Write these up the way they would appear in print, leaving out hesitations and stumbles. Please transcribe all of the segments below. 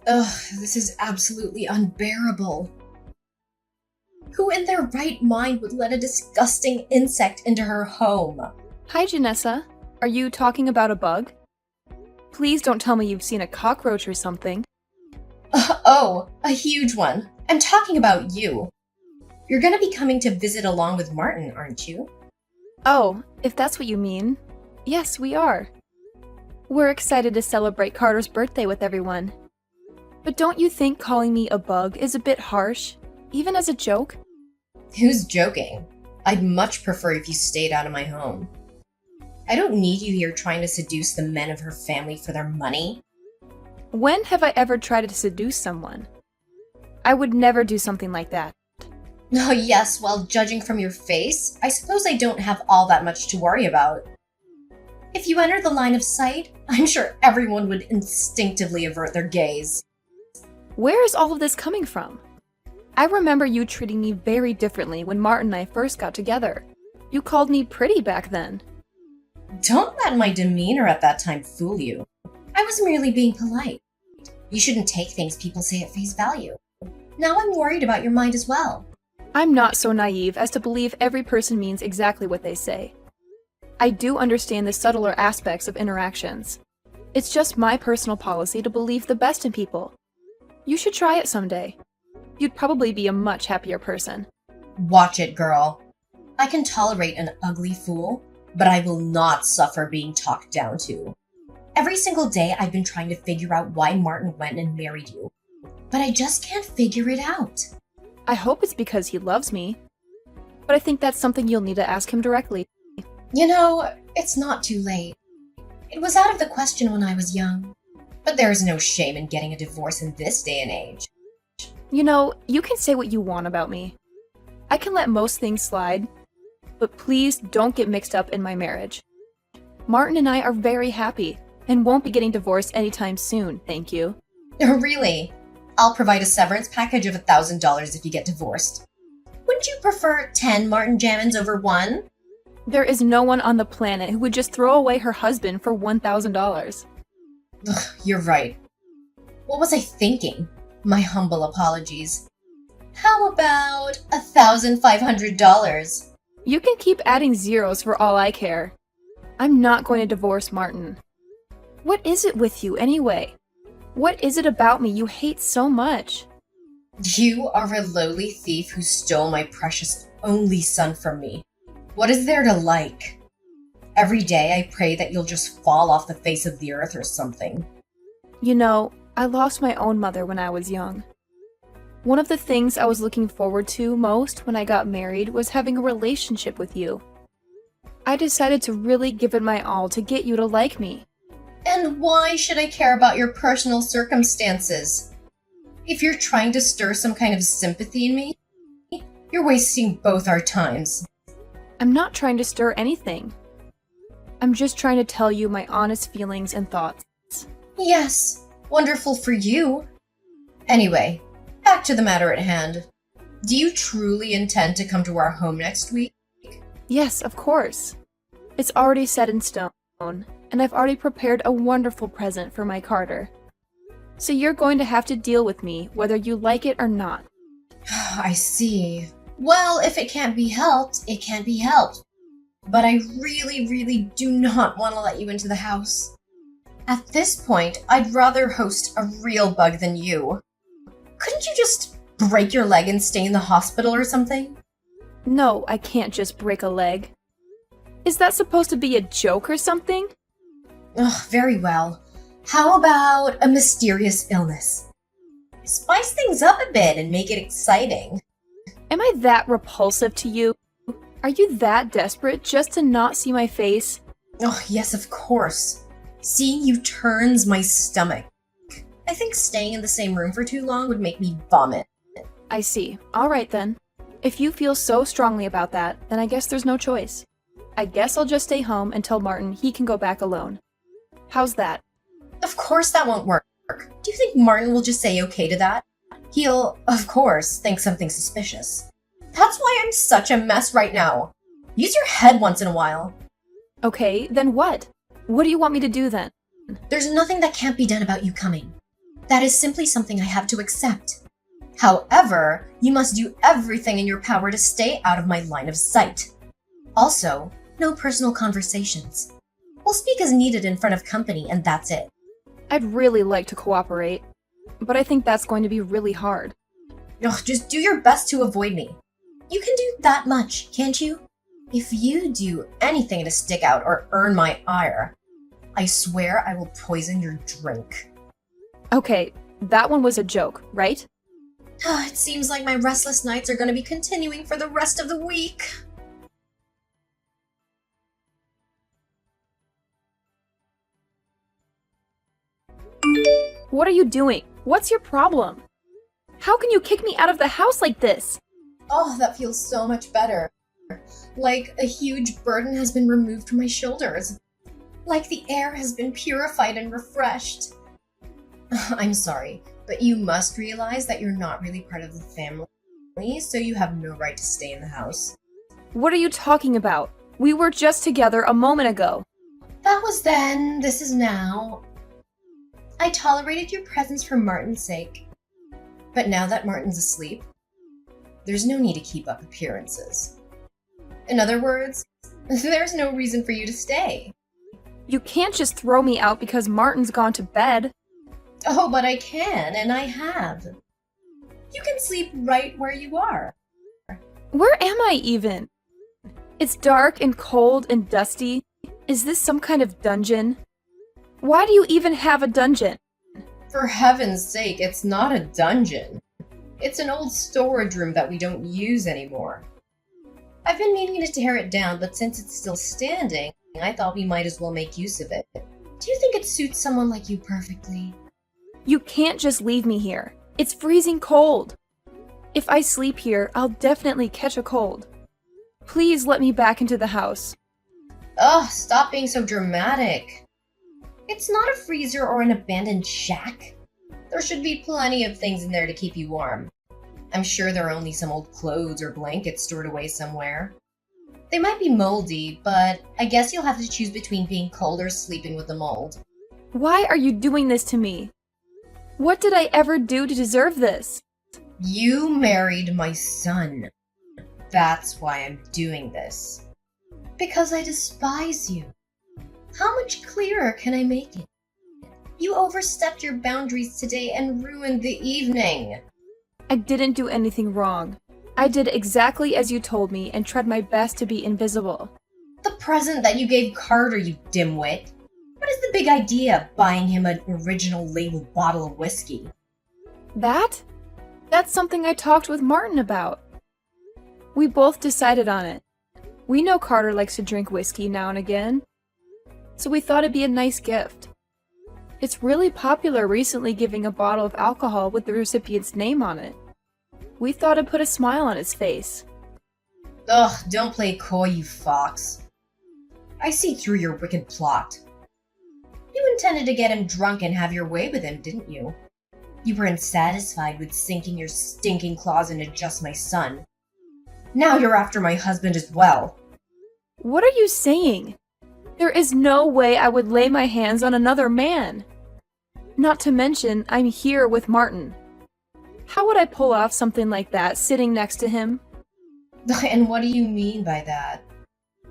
Ugh, this is absolutely unbearable. Who in their right mind would let a disgusting insect into her home? Hi, Janessa. Are you talking about a bug? Please don't tell me you've seen a cockroach or something. Oh, a huge one. I'm talking about you. You're gonna be coming to visit along with Martin, aren't you? Oh, if that's what you mean. Yes, we are. We're excited to celebrate Carter's birthday with everyone. But don't you think calling me a bug is a bit harsh, even as a joke? Who's joking? I'd much prefer if you stayed out of my home. I don't need you here trying to seduce the men of her family for their money. When have I ever tried to seduce someone? I would never do something like that. Oh yes, well, judging from your face, I suppose I don't have all that much to worry about. If you enter the line of sight, I'm sure everyone would instinctively avert their gaze. Where is all of this coming from? I remember you treating me very differently when Martin and I first got together. You called me pretty back then. Don't let my demeanor at that time fool you. I was merely being polite. You shouldn't take things people say at face value. Now I'm worried about your mind as well. I'm not so naive as to believe every person means exactly what they say. I do understand the subtler aspects of interactions. It's just my personal policy to believe the best in people. You should try it someday. You'd probably be a much happier person. Watch it, girl. I can tolerate an ugly fool, but I will not suffer being talked down to. Every single day I've been trying to figure out why Martin went and married you, but I just can't figure it out. I hope it's because he loves me. But I think that's something you'll need to ask him directly. You know, it's not too late. It was out of the question when I was young, but there is no shame in getting a divorce in this day and age. You know, you can say what you want about me. I can let most things slide, but please don't get mixed up in my marriage. Martin and I are very happy and won't be getting divorced anytime soon, thank you. Really? I'll provide a severance package of $1,000 if you get divorced. Wouldn't you prefer 10 Martin Jammins over one? There is no one on the planet who would just throw away her husband for $1,000. Ugh, you're right. What was I thinking? My humble apologies. How about $1,500? You can keep adding zeros for all I care. I'm not going to divorce Martin. What is it with you, anyway? What is it about me you hate so much? You are a lowly thief who stole my precious only son from me. What is there to like? Every day I pray that you'll just fall off the face of the earth or something. You know, I lost my own mother when I was young. One of the things I was looking forward to most when I got married was having a relationship with you. I decided to really give it my all to get you to like me. And why should I care about your personal circumstances? If you're trying to stir some kind of sympathy in me, you're wasting both our times. I'm not trying to stir anything. I'm just trying to tell you my honest feelings and thoughts. Yes, wonderful for you. Anyway, back to the matter at hand. Do you truly intend to come to our home next week? Yes, of course. It's already set in stone, and I've already prepared a wonderful present for my Carter. So you're going to have to deal with me whether you like it or not. I see. Well, if it can't be helped, it can't be helped. But I really do not want to let you into the house. At this point, I'd rather host a real bug than you. Couldn't you just break your leg and stay in the hospital or something? No, I can't just break a leg. Is that supposed to be a joke or something? Ugh, very well. How about a mysterious illness? Spice things up a bit and make it exciting. Am I that repulsive to you? Are you that desperate just to not see my face? Oh, yes, of course. Seeing you turns my stomach. I think staying in the same room for too long would make me vomit. I see. All right then. If you feel so strongly about that, then I guess there's no choice. I guess I'll just stay home and tell Martin he can go back alone. How's that? Of course that won't work. Do you think Martin will just say okay to that? He'll, of course, think something suspicious. That's why I'm such a mess right now. Use your head once in a while. Okay, then what? What do you want me to do then? There's nothing that can't be done about you coming. That is simply something I have to accept. However, you must do everything in your power to stay out of my line of sight. Also, no personal conversations. We'll speak as needed in front of company, and that's it. I'd really like to cooperate, but I think that's going to be really hard. Ugh, just do your best to avoid me. You can do that much, can't you? If you do anything to stick out or earn my ire, I swear I will poison your drink. Okay, that one was a joke, right? It seems like my restless nights are going to be continuing for the rest of the week. What are you doing? What's your problem? How can you kick me out of the house like this? Oh, that feels so much better. Like a huge burden has been removed from my shoulders. Like the air has been purified and refreshed. I'm sorry, but you must realize that you're not really part of the family, so you have no right to stay in the house. What are you talking about? We were just together a moment ago. That was then, this is now. I tolerated your presence for Martin's sake. But now that Martin's asleep, there's no need to keep up appearances. In other words, there's no reason for you to stay. You can't just throw me out because Martin's gone to bed. Oh, but I can, and I have. You can sleep right where you are. Where am I even? It's dark and cold and dusty. Is this some kind of dungeon? Why do you even have a dungeon? For heaven's sake, it's not a dungeon. It's an old storage room that we don't use anymore. I've been meaning to tear it down, but since it's still standing, I thought we might as well make use of it. Do you think it suits someone like you perfectly? You can't just leave me here. It's freezing cold. If I sleep here, I'll definitely catch a cold. Please let me back into the house. Ugh, stop being so dramatic. It's not a freezer or an abandoned shack. There should be plenty of things in there to keep you warm. I'm sure there are only some old clothes or blankets stored away somewhere. They might be moldy, but I guess you'll have to choose between being cold or sleeping with the mold. Why are you doing this to me? What did I ever do to deserve this? You married my son. That's why I'm doing this. Because I despise you. How much clearer can I make it? You overstepped your boundaries today and ruined the evening. I didn't do anything wrong. I did exactly as you told me and tried my best to be invisible. The present that you gave Carter, you dimwit. What is the big idea of buying him an original labeled bottle of whiskey? That? That's something I talked with Martin about. We both decided on it. We know Carter likes to drink whiskey now and again, so we thought it'd be a nice gift. It's really popular recently giving a bottle of alcohol with the recipient's name on it. We thought it'd put a smile on his face. Ugh, don't play coy, you fox. I see through your wicked plot. You intended to get him drunk and have your way with him, didn't you? You weren't satisfied with sinking your stinking claws into just my son. Now you're after my husband as well. What are you saying? There is no way I would lay my hands on another man. Not to mention, I'm here with Martin. How would I pull off something like that sitting next to him? And what do you mean by that?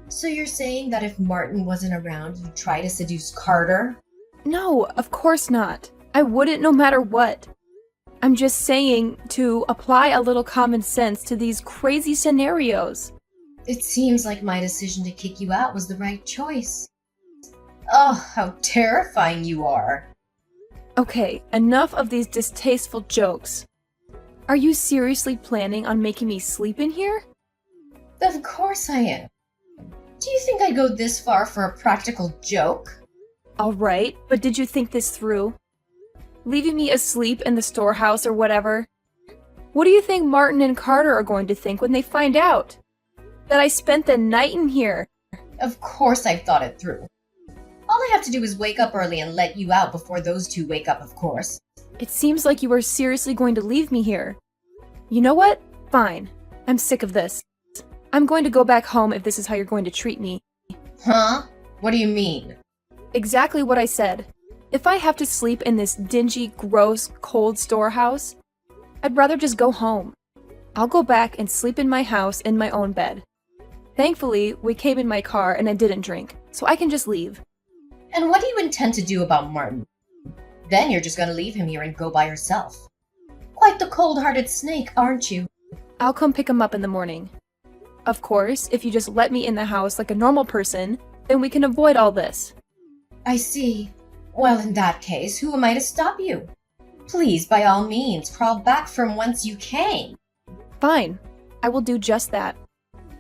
So you're saying that if Martin wasn't around, you'd try to seduce Carter? No, of course not. I wouldn't no matter what. I'm just saying to apply a little common sense to these crazy scenarios. It seems like my decision to kick you out was the right choice. Oh, how terrifying you are. Okay, enough of these distasteful jokes. Are you seriously planning on making me sleep in here? Of course I am. Do you think I'd go this far for a practical joke? Alright, but did you think this through? Leaving me asleep in the storehouse or whatever? What do you think Martin and Carter are going to think when they find out? That I spent the night in here? Of course I've thought it through. All I have to do is wake up early and let you out before those two wake up, of course. It seems like you are seriously going to leave me here. You know what? Fine. I'm sick of this. I'm going to go back home if this is how you're going to treat me. Huh? What do you mean? Exactly what I said. If I have to sleep in this dingy, gross, cold storehouse, I'd rather just go home. I'll go back and sleep in my house in my own bed. Thankfully, we came in my car and I didn't drink, so I can just leave. And what do you intend to do about Martin? Then you're just gonna leave him here and go by yourself. Quite the cold-hearted snake, aren't you? I'll come pick him up in the morning. Of course, if you just let me in the house like a normal person, then we can avoid all this. I see. Well, in that case, who am I to stop you? Please, by all means, crawl back from whence you came. Fine, I will do just that.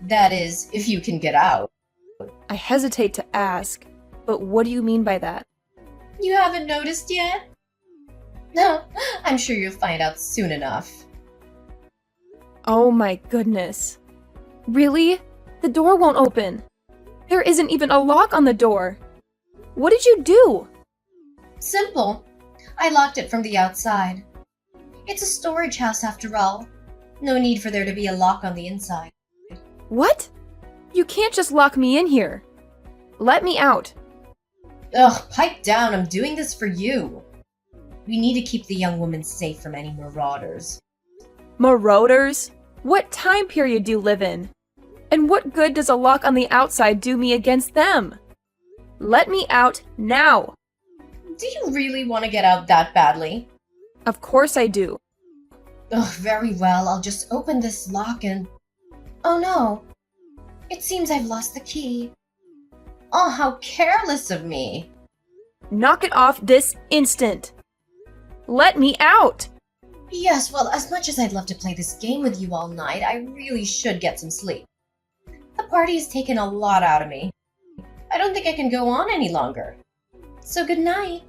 That is, if you can get out. I hesitate to ask, but what do you mean by that? You haven't noticed yet? No, I'm sure you'll find out soon enough. Oh my goodness. Really? The door won't open. There isn't even a lock on the door. What did you do? Simple. I locked it from the outside. It's a storage house after all. No need for there to be a lock on the inside. What? You can't just lock me in here. Let me out. Ugh, pipe down, I'm doing this for you. We need to keep the young woman safe from any marauders. Marauders? What time period do you live in? And what good does a lock on the outside do me against them? Let me out now! Do you really want to get out that badly? Of course I do. Ugh, very well, I'll just open this lock and... Oh no! It seems I've lost the key. Oh, how careless of me! Knock it off this instant! Let me out! Yes, well, as much as I'd love to play this game with you all night, I really should get some sleep. The party has taken a lot out of me. I don't think I can go on any longer. So good night.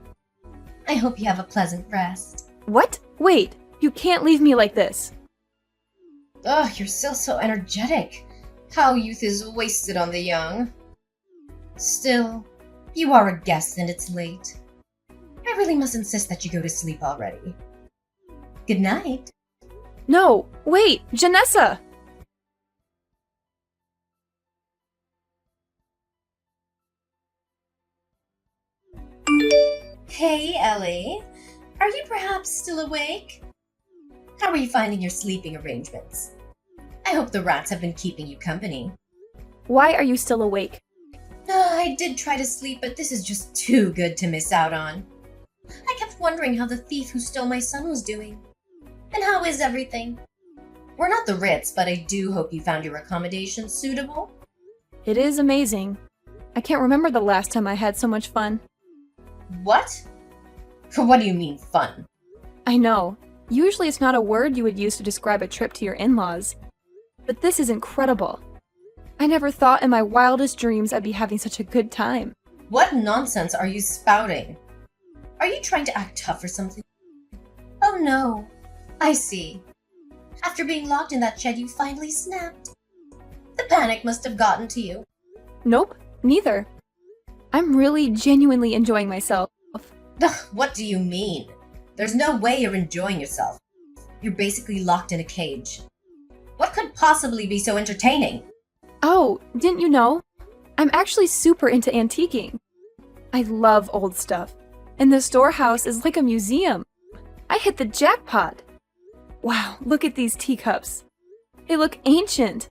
I hope you have a pleasant rest. What? Wait, you can't leave me like this. Ugh, you're still so energetic. How youth is wasted on the young. Still, you are a guest and it's late. I really must insist that you go to sleep already. Good night. No, wait, Janessa! Hey, Ellie. Are you perhaps still awake? How are you finding your sleeping arrangements? I hope the rats have been keeping you company. Why are you still awake? I did try to sleep, but this is just too good to miss out on. I kept wondering how the thief who stole my son was doing. And how is everything? We're not the Ritz, but I do hope you found your accommodation suitable. It is amazing. I can't remember the last time I had so much fun. What? What do you mean, fun? I know. Usually it's not a word you would use to describe a trip to your in-laws. But this is incredible. I never thought in my wildest dreams I'd be having such a good time. What nonsense are you spouting? Are you trying to act tough or something? Oh no. I see. After being locked in that shed, you finally snapped. The panic must have gotten to you. Nope, neither. I'm really genuinely enjoying myself. Ugh, what do you mean? There's no way you're enjoying yourself. You're basically locked in a cage. What could possibly be so entertaining? Oh, didn't you know? I'm actually super into antiquing. I love old stuff. And the storehouse is like a museum. I hit the jackpot. Wow, look at these teacups. They look ancient.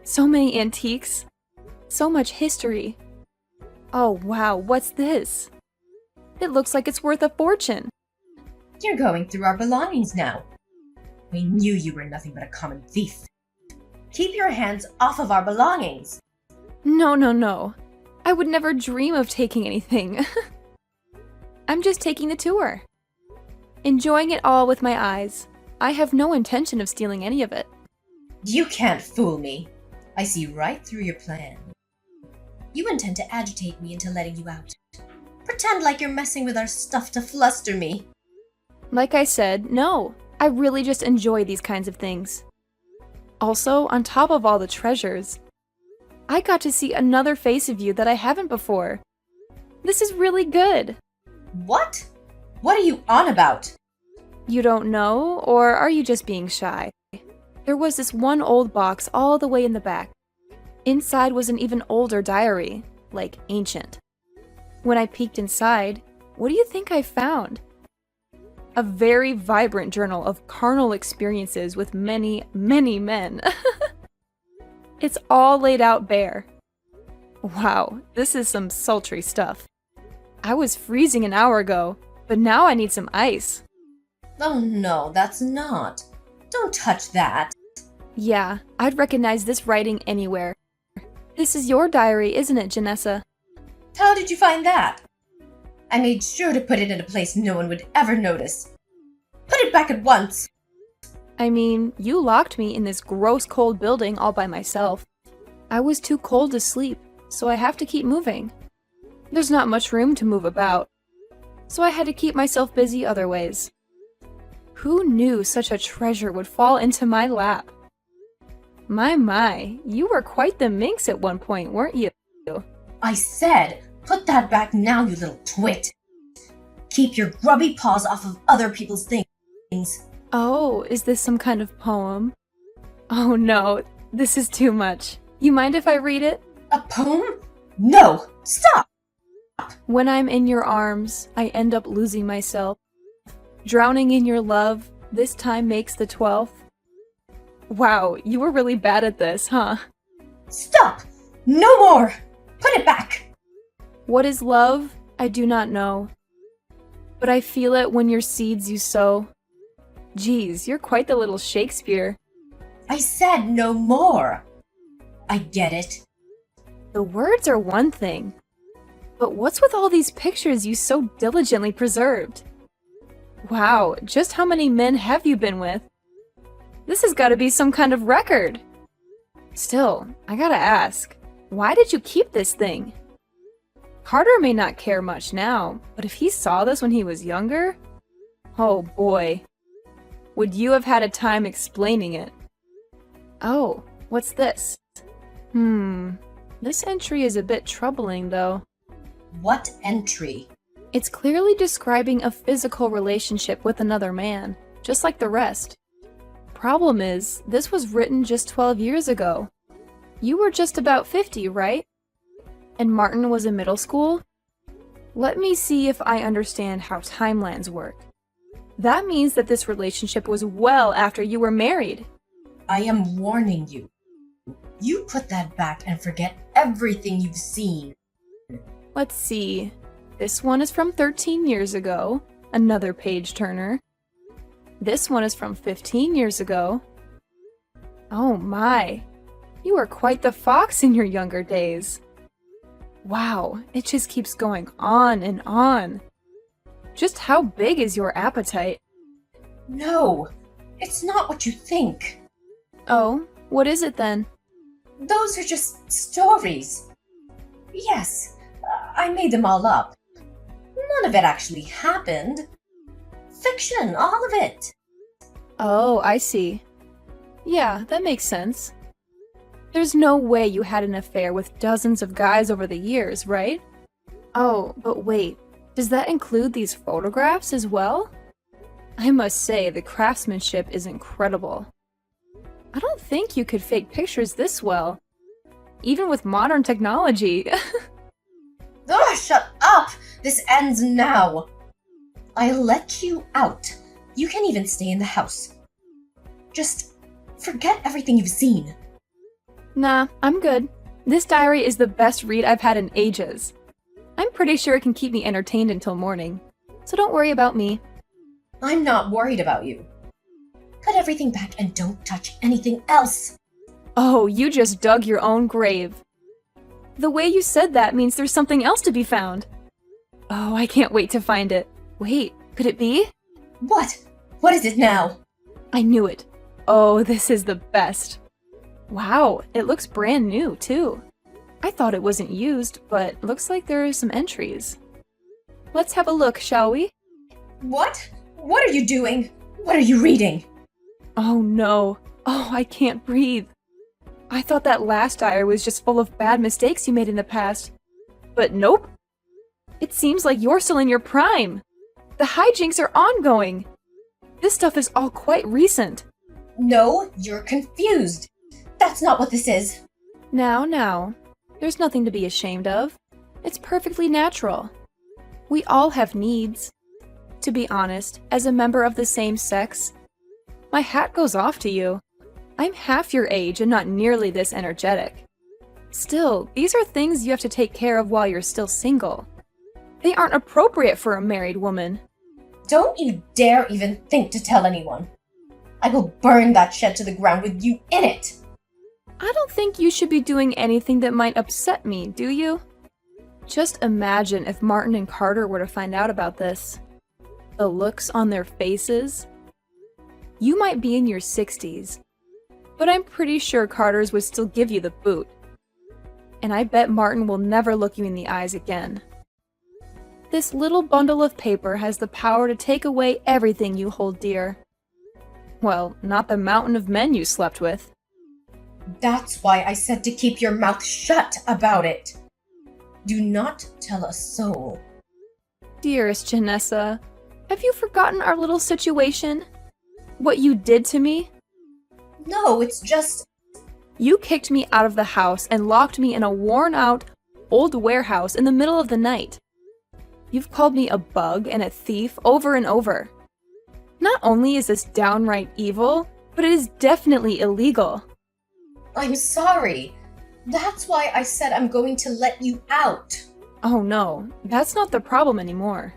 So many antiques. So much history. Oh wow, what's this? It looks like it's worth a fortune. You're going through our belongings now. We knew you were nothing but a common thief. Keep your hands off of our belongings. No. I would never dream of taking anything. I'm just taking the tour. Enjoying it all with my eyes. I have no intention of stealing any of it. You can't fool me. I see right through your plan. You intend to agitate me into letting you out. Pretend like you're messing with our stuff to fluster me. Like I said, no. I really just enjoy these kinds of things. Also, on top of all the treasures, I got to see another face of you that I haven't before. This is really good. What? What are you on about? You don't know, or are you just being shy? There was this one old box all the way in the back. Inside was an even older diary, like ancient. When I peeked inside, What do you think I found? A very vibrant journal of carnal experiences with many, many men. It's all laid out bare. Wow, this is some sultry stuff. I was freezing an hour ago, but now I need some ice. Oh no, that's not. Don't touch that. Yeah, I'd recognize this writing anywhere. This is your diary, isn't it, Janessa? How did you find that? I made sure to put it in a place no one would ever notice. Put it back at once. I mean, you locked me in this gross cold building all by myself. I was too cold to sleep, so I have to keep moving. There's not much room to move about, so I had to keep myself busy other ways. Who knew such a treasure would fall into my lap? My, you were quite the minx at one point, weren't you? I said, put that back now, you little twit. Keep your grubby paws off of other people's things. Oh, is this some kind of poem? Oh no, this is too much. You mind if I read it? A poem? No! Stop! When I'm in your arms, I end up losing myself. Drowning in your love, this time makes the 12th. Wow, you were really bad at this, huh? Stop! No more! Put it back! What is love? I do not know. But I feel it when your seeds you sow. Geez, you're quite the little Shakespeare. I said no more. I get it. The words are one thing. But what's with all these pictures you so diligently preserved? Wow, just how many men have you been with? This has got to be some kind of record. Still, I gotta ask, why did you keep this thing? Carter may not care much now, but if he saw this when he was younger, oh boy, would you have had a time explaining it? Oh, what's this? This entry is a bit troubling though. What entry? It's clearly describing a physical relationship with another man, just like the rest. Problem is, this was written just 12 years ago. You were just about 50, right? And Martin was in middle school? Let me see if I understand how timelines work. That means that this relationship was well after you were married. I am warning you. You put that back and forget everything you've seen. Let's see. This one is from 13 years ago. Another page turner. This one is from 15 years ago. Oh my. You were quite the fox in your younger days. Wow, it just keeps going on and on. Just how big is your appetite? No, it's not what you think. Oh, what is it then? Those are just stories. Yes, I made them all up. None of it actually happened. Fiction, all of it. Oh, I see. Yeah, that makes sense. There's no way you had an affair with dozens of guys over the years, right? Oh, but wait, does that include these photographs as well? I must say, the craftsmanship is incredible. I don't think you could fake pictures this well, even with modern technology. Ugh, shut up! This ends now. I'll let you out. You can even stay in the house. Just forget everything you've seen. Nah, I'm good. This diary is the best read I've had in ages. I'm pretty sure it can keep me entertained until morning, so don't worry about me. I'm not worried about you. Put everything back and don't touch anything else. Oh, you just dug your own grave. The way you said that means there's something else to be found. Oh, I can't wait to find it. Wait, could it be? What? What is it now? I knew it. Oh, this is the best. Wow, it looks brand new, too. I thought it wasn't used, but looks like there are some entries. Let's have a look, shall we? What? What are you doing? What are you reading? Oh no. Oh, I can't breathe. I thought that last diary was just full of bad mistakes you made in the past. But nope. It seems like you're still in your prime. The hijinks are ongoing. This stuff is all quite recent. No, you're confused. That's not what this is. Now. There's nothing to be ashamed of. It's perfectly natural. We all have needs. To be honest, as a member of the same sex, my hat goes off to you. I'm half your age and not nearly this energetic. Still, these are things you have to take care of while you're still single. They aren't appropriate for a married woman. Don't you dare even think to tell anyone. I will burn that shed to the ground with you in it. I don't think you should be doing anything that might upset me, do you? Just imagine if Martin and Carter were to find out about this. The looks on their faces. You might be in your 60s, but I'm pretty sure Carter's would still give you the boot. And I bet Martin will never look you in the eyes again. This little bundle of paper has the power to take away everything you hold dear. Well, not the mountain of men you slept with. That's why I said to keep your mouth shut about it. Do not tell a soul. Dearest Janessa, have you forgotten our little situation? What you did to me? No, it's just... You kicked me out of the house and locked me in a worn-out, old warehouse in the middle of the night. You've called me a bug and a thief over and over. Not only is this downright evil, but it is definitely illegal. I'm sorry. That's why I said I'm going to let you out. Oh no, that's not the problem anymore.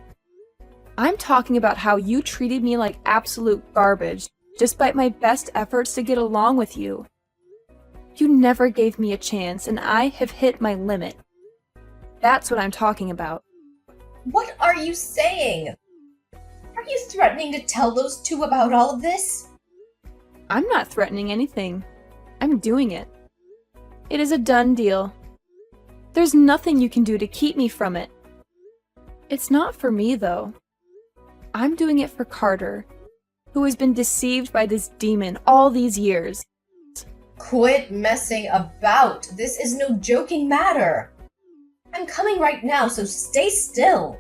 I'm talking about how you treated me like absolute garbage, despite my best efforts to get along with you. You never gave me a chance, and I have hit my limit. That's what I'm talking about. What are you saying? Are you threatening to tell those two about all of this? I'm not threatening anything. I'm doing it. It is a done deal. There's nothing you can do to keep me from it. It's not for me, though. I'm doing it for Carter, who has been deceived by this demon all these years. Quit messing about. This is no joking matter. I'm coming right now, so stay still.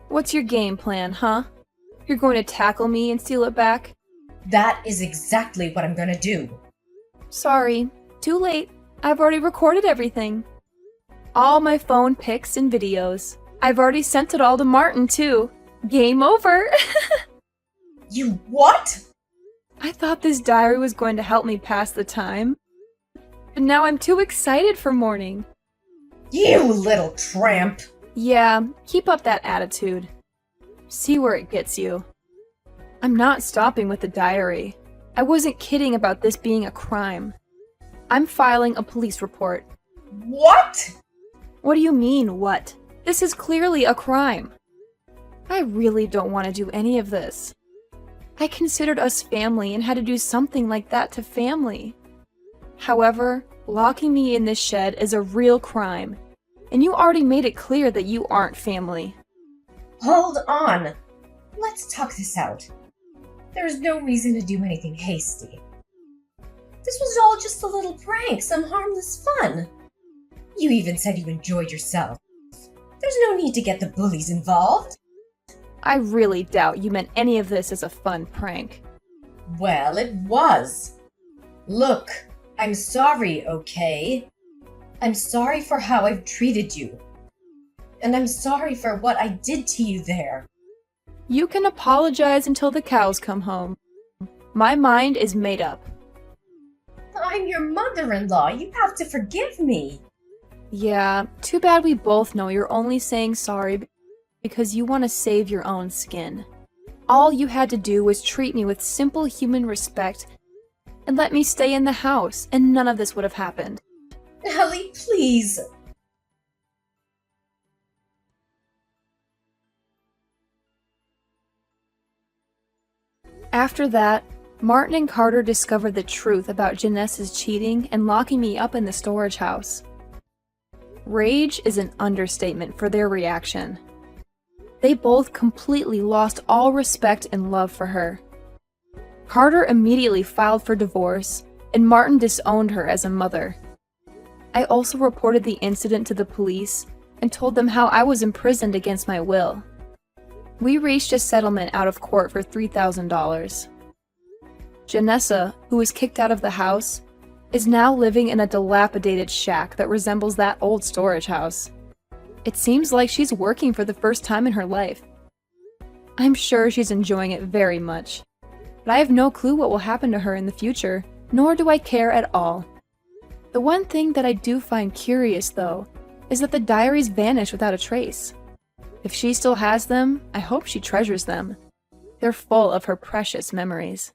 What's your game plan, huh? You're going to tackle me and steal it back? That is exactly what I'm gonna do. Sorry, too late. I've already recorded everything. All my phone pics and videos. I've already sent it all to Martin, too. Game over! You what? I thought this diary was going to help me pass the time. But now I'm too excited for morning. You little tramp! Yeah, keep up that attitude. See where it gets you. I'm not stopping with the diary. I wasn't kidding about this being a crime. I'm filing a police report. What? What do you mean, what? This is clearly a crime. I really don't want to do any of this. I considered us family and had to do something like that to family. However, locking me in this shed is a real crime, and you already made it clear that you aren't family. Hold on. Let's talk this out. There's no reason to do anything hasty. This was all just a little prank, some harmless fun. You even said you enjoyed yourself. There's no need to get the bullies involved. I really doubt you meant any of this as a fun prank. Well, it was. Look, I'm sorry, okay? I'm sorry for how I've treated you. And I'm sorry for what I did to you there. You can apologize until the cows come home. My mind is made up. I'm your mother-in-law. You have to forgive me. Yeah, too bad we both know you're only saying sorry because you want to save your own skin. All you had to do was treat me with simple human respect and let me stay in the house, and none of this would have happened. Ellie, please. After that, Martin and Carter discovered the truth about Janessa's cheating and locking me up in the storage house. Rage is an understatement for their reaction. They both completely lost all respect and love for her. Carter immediately filed for divorce, and Martin disowned her as a mother. I also reported the incident to the police and told them how I was imprisoned against my will. We reached a settlement out of court for $3,000. Janessa, who was kicked out of the house, is now living in a dilapidated shack that resembles that old storage house. It seems like she's working for the first time in her life. I'm sure she's enjoying it very much. But I have no clue what will happen to her in the future, nor do I care at all. The one thing that I do find curious, though, is that the diaries vanish without a trace. If she still has them, I hope she treasures them. They're full of her precious memories.